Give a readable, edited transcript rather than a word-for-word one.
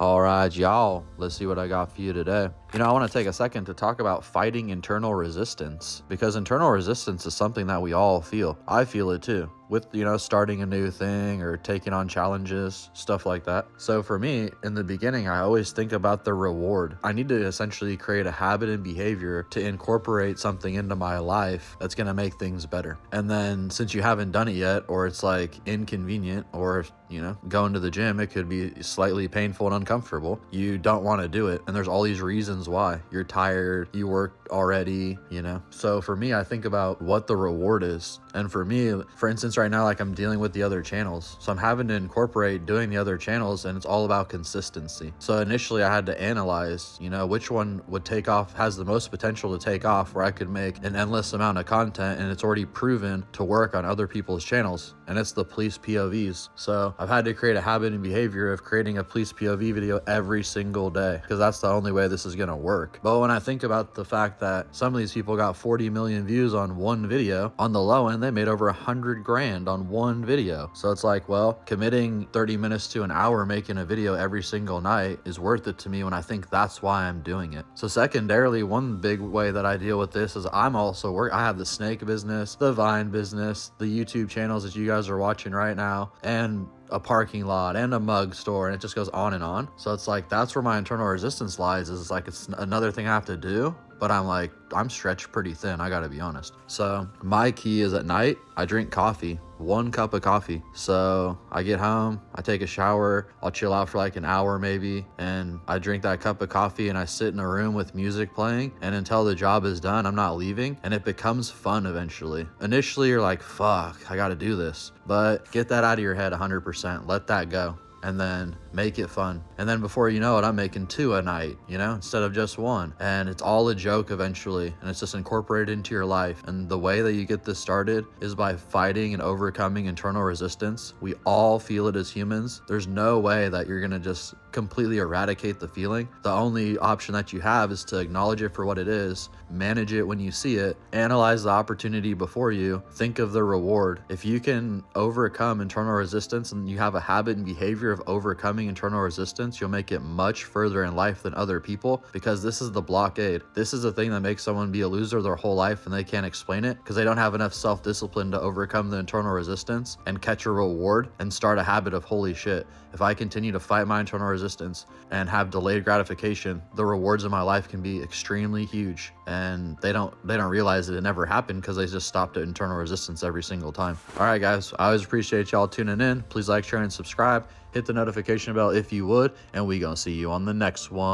All right, y'all, let's see what I got for you today. I want to take a second to talk about fighting internal resistance, because internal resistance is something that we all feel. I feel it too, with, starting a new thing or taking on challenges, stuff like that. So for me, in the beginning, I always think about the reward. I need to essentially create a habit and behavior to incorporate something into my life that's going to make things better. And then since you haven't done it yet, or it's like inconvenient, or going to the gym, it could be slightly painful and uncomfortable. You don't want to do it. And there's all these reasons why. You're tired, you worked already, So for me, I think about what the reward is. And for me, for instance, right now, like I'm dealing with the other channels. So I'm having to incorporate doing the other channels, and it's all about consistency. So initially I had to analyze, which one would take off, has the most potential to take off, where I could make an endless amount of content and it's already proven to work on other people's channels. And it's the police POVs. So I've had to create a habit and behavior of creating a police POV video every single day, because that's the only way this is going to work. But when I think about the fact that some of these people got 40 million views on one video, on the low end, they made over 100 grand on one video. So it's like, well, committing 30 minutes to an hour making a video every single night is worth it to me, when I think that's why I'm doing it. So secondarily, one big way that I deal with this is I have the snake business, the Vine business, the YouTube channels that you guys are watching right now, and a parking lot and a mug store, and it just goes on and on. So it's like, that's where my internal resistance lies, is like, it's another thing I have to do, but I'm stretched pretty thin, I gotta be honest. So my key is at night, I drink coffee, 1 cup of coffee. So I get home, I take a shower, I'll chill out for like an hour maybe, and I drink that cup of coffee and I sit in a room with music playing, and until the job is done, I'm not leaving, and it becomes fun eventually. Initially, you're like, fuck, I gotta do this, but get that out of your head 100%, let that go, and then make it fun. And then before you know it, I'm making 2 a night, instead of just 1. And it's all a joke eventually, and it's just incorporated into your life. And the way that you get this started is by fighting and overcoming internal resistance. We all feel it as humans. There's no way that you're gonna just completely eradicate the feeling. The only option that you have is to acknowledge it for what it is, manage it when you see it, analyze the opportunity before you, think of the reward. If you can overcome internal resistance, and you have a habit and behavior of overcoming internal resistance, you'll make it much further in life than other people, because this is the blockade. This is the thing that makes someone be a loser their whole life, and they can't explain it because they don't have enough self-discipline to overcome the internal resistance and catch a reward and start a habit of, holy shit, if I continue to fight my internal resistance and have delayed gratification, the rewards in my life can be extremely huge. And they don't realize that it never happened, because they just stopped at internal resistance every single time. All right, guys, I always appreciate y'all tuning in. Please like, share, and subscribe. Hit the notification bell if you would, and we gonna see you on the next one.